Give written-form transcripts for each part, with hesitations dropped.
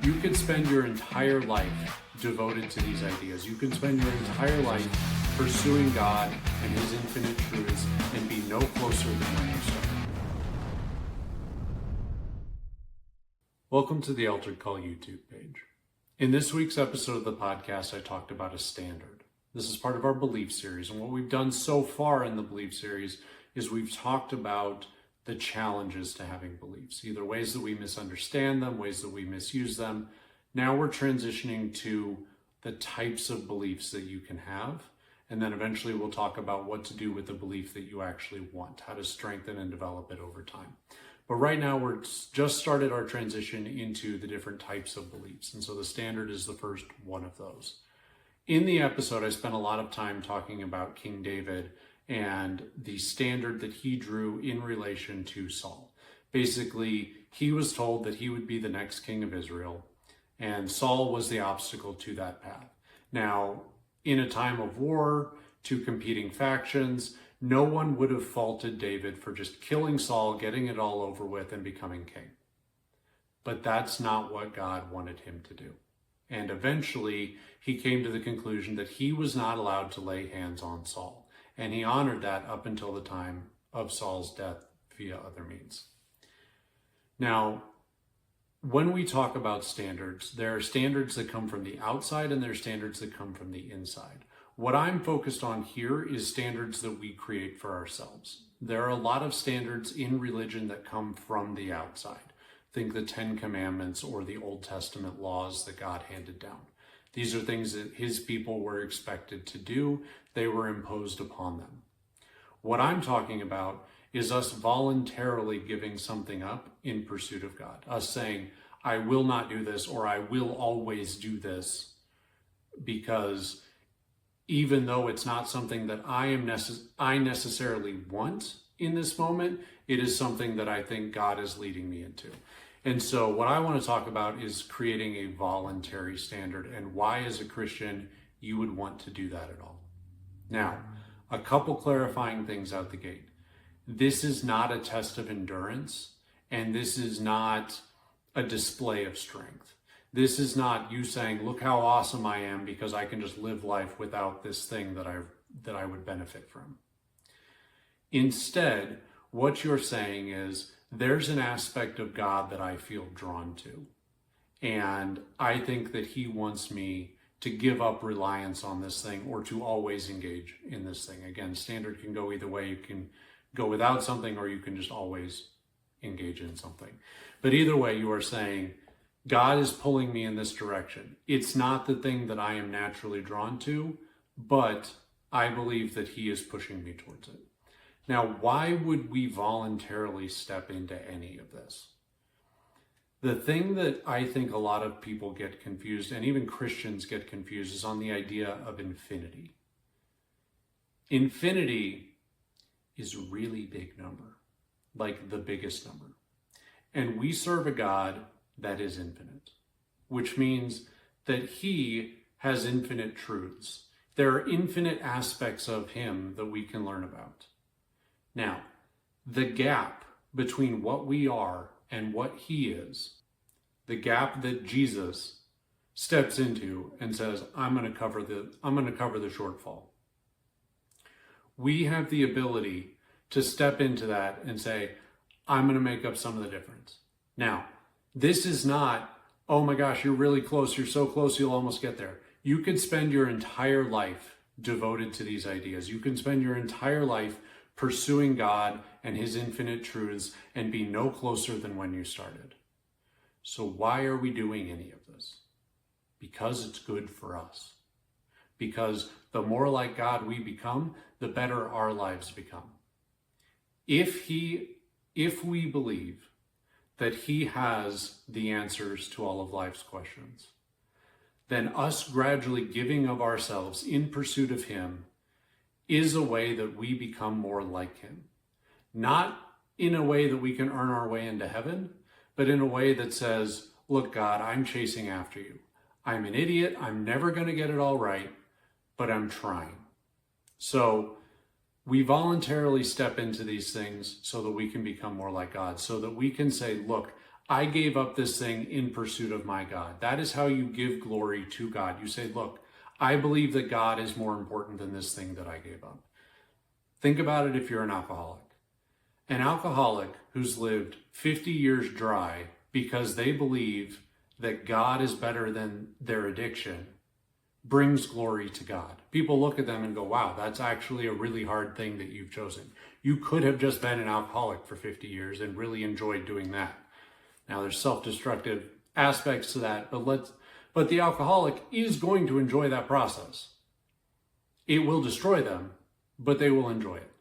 You could spend your entire life devoted to these ideas. You can spend your entire life pursuing God and His infinite truths and be no closer than when you started. Welcome to the Altered Call YouTube page. In this week's episode of the podcast, I talked about a standard. This is part of our belief series, and what we've done so far in the belief series is we've talked about the challenges to having beliefs, either ways that we misunderstand them, ways that we misuse them. Now we're transitioning to the types of beliefs that you can have, and then eventually we'll talk about what to do with the belief that you actually want, how to strengthen and develop it over time. But right now we're just started our transition into the different types of beliefs, and so the standard is the first one of those. In the episode, I spent a lot of time talking about King David and the standard that he drew in relation to Saul. Basically, he was told that he would be the next king of Israel, and Saul was the obstacle to that path. Now, in a time of war, two competing factions, no one would have faulted David for just killing Saul, getting it all over with, and becoming king. But that's not what God wanted him to do. And eventually, he came to the conclusion that he was not allowed to lay hands on Saul. And he honored that up until the time of Saul's death via other means. Now, when we talk about standards, there are standards that come from the outside and there are standards that come from the inside. What I'm focused on here is standards that we create for ourselves. There are a lot of standards in religion that come from the outside. Think the Ten Commandments or the Old Testament laws that God handed down. These are things that his people were expected to do. They were imposed upon them. What I'm talking about is us voluntarily giving something up in pursuit of God. Us saying, I will not do this, or I will always do this, because even though it's not something that I necessarily want in this moment, it is something that I think God is leading me into. And so what I want to talk about is creating a voluntary standard and why, as a Christian, you would want to do that at all. Now, a couple clarifying things out the gate. This is not a test of endurance, and this is not a display of strength. This is not you saying, look how awesome I am because I can just live life without this thing that I would benefit from. Instead, what you're saying is, there's an aspect of God that I feel drawn to. And I think that he wants me to give up reliance on this thing or to always engage in this thing. Again, standard can go either way. You can go without something or you can just always engage in something. But either way, you are saying, God is pulling me in this direction. It's not the thing that I am naturally drawn to, but I believe that he is pushing me towards it. Now, why would we voluntarily step into any of this? The thing that I think a lot of people get confused, and even Christians get confused, is on the idea of infinity. Infinity is a really big number, like the biggest number. And we serve a God that is infinite, which means that he has infinite truths. There are infinite aspects of him that we can learn about. Now, the gap between what we are and what he is, the gap that Jesus steps into and says, I'm going to cover the shortfall. We have the ability to step into that and say, I'm going to make up some of the difference. Now, this is not, oh my gosh, you're really close. You're so close, you'll almost get there. You could spend your entire life devoted to these ideas. You can spend your entire life pursuing God and his infinite truths and be no closer than when you started. So why are we doing any of this? Because it's good for us. Because the more like God we become, the better our lives become. If we believe that he has the answers to all of life's questions, then us gradually giving of ourselves in pursuit of him is a way that we become more like him. Not in a way that we can earn our way into heaven, but in a way that says, look, God, I'm chasing after you. I'm an idiot. I'm never going to get it all right, but I'm trying. So we voluntarily step into these things so that we can become more like God, so that we can say, look, I gave up this thing in pursuit of my God. That is how you give glory to God. You say, look, I believe that God is more important than this thing that I gave up. Think about it if you're an alcoholic. An alcoholic who's lived 50 years dry because they believe that God is better than their addiction brings glory to God. People look at them and go, wow, that's actually a really hard thing that you've chosen. You could have just been an alcoholic for 50 years and really enjoyed doing that. Now there's self-destructive aspects to that, but the alcoholic is going to enjoy that process. It will destroy them, but they will enjoy it.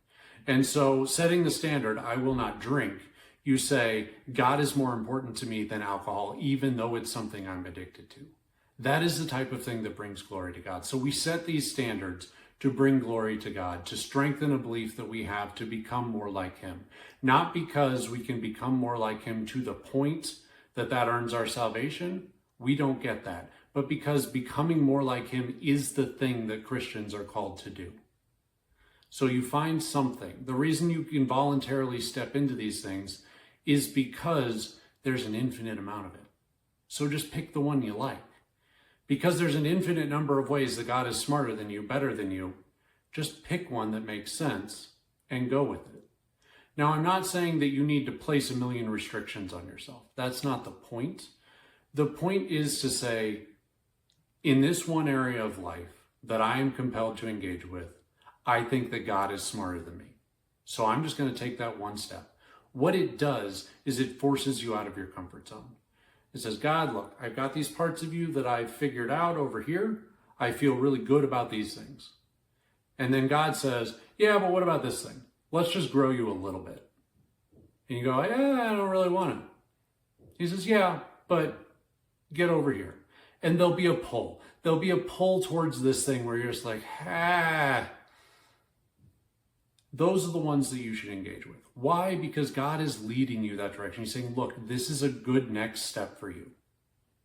And so setting the standard, I will not drink, you say, God is more important to me than alcohol, even though it's something I'm addicted to. That is the type of thing that brings glory to God. So we set these standards to bring glory to God, to strengthen a belief that we have to become more like him. Not because we can become more like him to the point that earns our salvation. We don't get that. But because becoming more like him is the thing that Christians are called to do. So you find something. The reason you can voluntarily step into these things is because there's an infinite amount of it. So just pick the one you like. Because there's an infinite number of ways that God is smarter than you, better than you, just pick one that makes sense and go with it. Now, I'm not saying that you need to place a million restrictions on yourself. That's not the point. The point is to say, in this one area of life that I am compelled to engage with, I think that God is smarter than me. So I'm just going to take that one step. What it does is it forces you out of your comfort zone. It says, God, look, I've got these parts of you that I've figured out over here. I feel really good about these things. And then God says, yeah, but what about this thing? Let's just grow you a little bit. And you go, yeah, I don't really want it. He says, yeah, but get over here. And there'll be a pull. There'll be a pull towards this thing where you're just like, Those are the ones that you should engage with. Why? Because God is leading you that direction. He's saying, look, this is a good next step for you.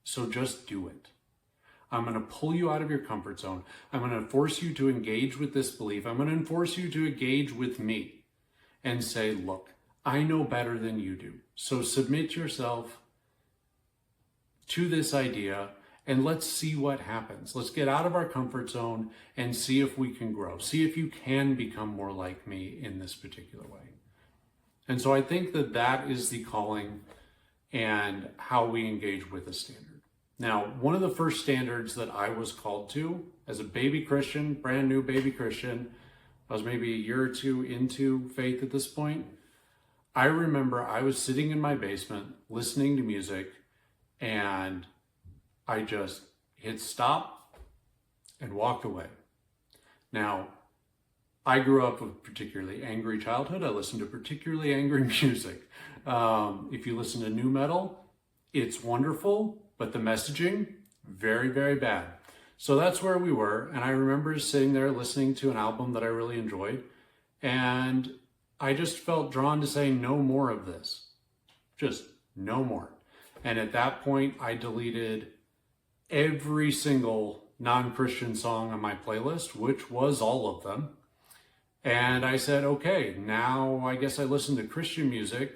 So just do it. I'm going to pull you out of your comfort zone. I'm going to force you to engage with this belief. I'm going to force you to engage with me and say, look, I know better than you do. So submit yourself to this idea and let's see what happens. Let's get out of our comfort zone and see if we can grow. See if you can become more like me in this particular way. And so I think that that is the calling and how we engage with a standard. Now, one of the first standards that I was called to as a baby Christian, brand new baby Christian, I was maybe a year or two into faith at this point. I remember I was sitting in my basement listening to music and I just hit stop and walked away. Now, I grew up with a particularly angry childhood. I listened to particularly angry music. If you listen to nu metal, it's wonderful, but the messaging, very, very bad. So that's where we were. And I remember sitting there listening to an album that I really enjoyed. And I just felt drawn to say no more of this. Just no more. And at that point, I deleted every single non-Christian song on my playlist, which was all of them. And I said, okay, now I guess I listen to Christian music,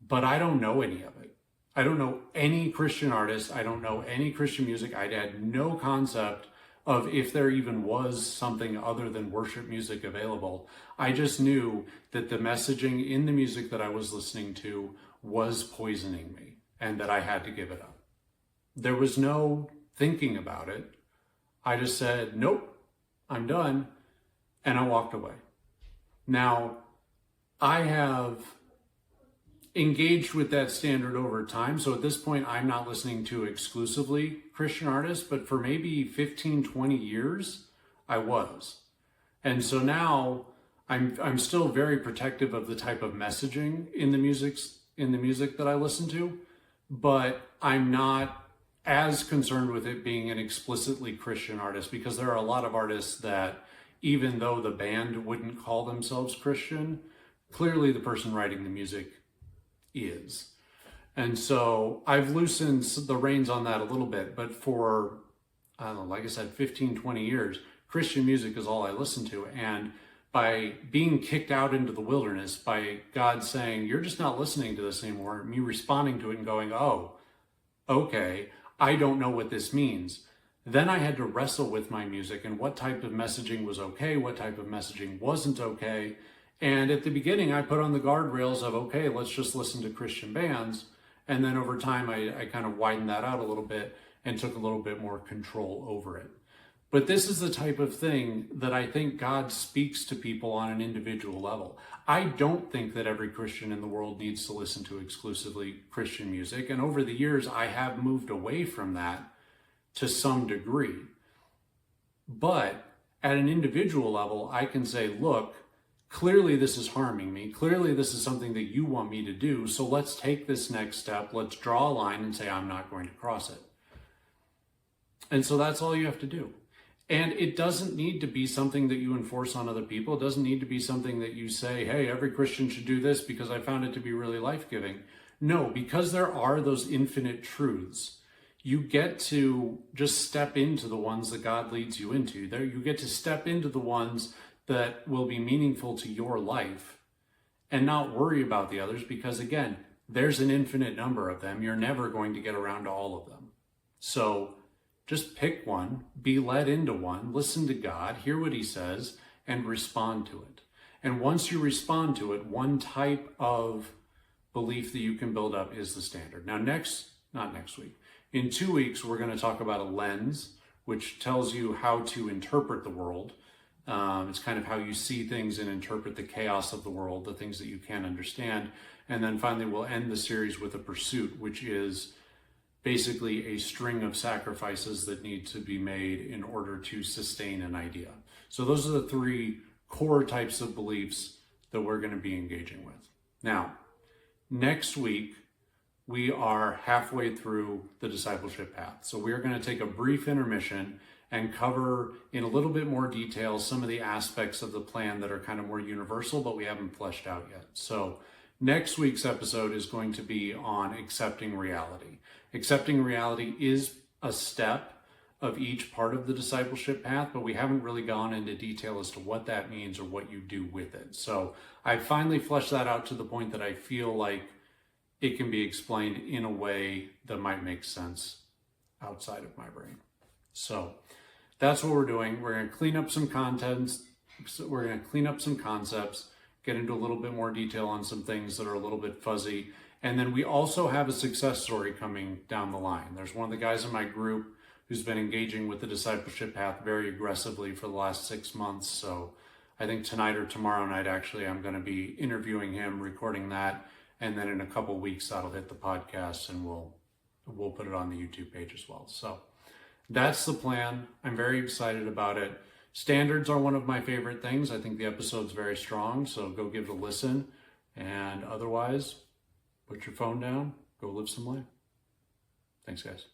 but I don't know any of it. I don't know any Christian artist. I don't know any Christian music. I had no concept of if there even was something other than worship music available. I just knew that the messaging in the music that I was listening to was poisoning me and that I had to give it up. There was no thinking about it. I just said, nope, I'm done. And I walked away. Now, I have engaged with that standard over time. So at this point, I'm not listening to exclusively Christian artists, but for maybe 15, 20 years, I was. And so now I'm still very protective of the type of messaging in the music that I listen to, but I'm not as concerned with it being an explicitly Christian artist, because there are a lot of artists that, even though the band wouldn't call themselves Christian, clearly the person writing the music is. And so I've loosened the reins on that a little bit, but for, I don't know, like I said, 15, 20 years, Christian music is all I listen to. And by being kicked out into the wilderness, by God saying, you're just not listening to this anymore, me responding to it and going, oh, okay, I don't know what this means. Then I had to wrestle with my music and what type of messaging was okay, what type of messaging wasn't okay. And at the beginning, I put on the guardrails of, okay, let's just listen to Christian bands. And then over time, I kind of widened that out a little bit and took a little bit more control over it. But this is the type of thing that I think God speaks to people on an individual level. I don't think that every Christian in the world needs to listen to exclusively Christian music. And over the years, I have moved away from that to some degree. But at an individual level, I can say, look, clearly this is harming me. Clearly this is something that you want me to do. So let's take this next step. Let's draw a line and say, I'm not going to cross it. And so that's all you have to do. And it doesn't need to be something that you enforce on other people. It doesn't need to be something that you say, hey, every Christian should do this because I found it to be really life-giving. No, because there are those infinite truths, you get to just step into the ones that God leads you into. There, you get to step into the ones that will be meaningful to your life and not worry about the others because, again, there's an infinite number of them. You're never going to get around to all of them. So just pick one, be led into one, listen to God, hear what he says, and respond to it. And once you respond to it, one type of belief that you can build up is the standard. Now, not next week, in 2 weeks, we're going to talk about a lens, which tells you how to interpret the world. It's kind of how you see things and interpret the chaos of the world, the things that you can't understand. And then finally, we'll end the series with a pursuit, which is basically a string of sacrifices that need to be made in order to sustain an idea. So those are the three core types of beliefs that we're going to be engaging with. Now, next week, we are halfway through the discipleship path. So we are going to take a brief intermission and cover in a little bit more detail some of the aspects of the plan that are kind of more universal, but we haven't fleshed out yet. So next week's episode is going to be on accepting reality. Accepting reality is a step of each part of the discipleship path, but we haven't really gone into detail as to what that means or what you do with it. So I finally fleshed that out to the point that I feel like it can be explained in a way that might make sense outside of my brain. So that's what we're doing. We're going to clean up some contents. We're going to clean up some concepts, get into a little bit more detail on some things that are a little bit fuzzy. And then we also have a success story coming down the line. There's one of the guys in my group who's been engaging with the discipleship path very aggressively for the last 6 months. So I think tonight or tomorrow night, actually, I'm going to be interviewing him, recording that. And then in a couple weeks, that'll hit the podcast and we'll put it on the YouTube page as well. So that's the plan. I'm very excited about it. Standards are one of my favorite things. I think the episode's very strong, so go give it a listen. And otherwise, put your phone down, go live some life. Thanks, guys.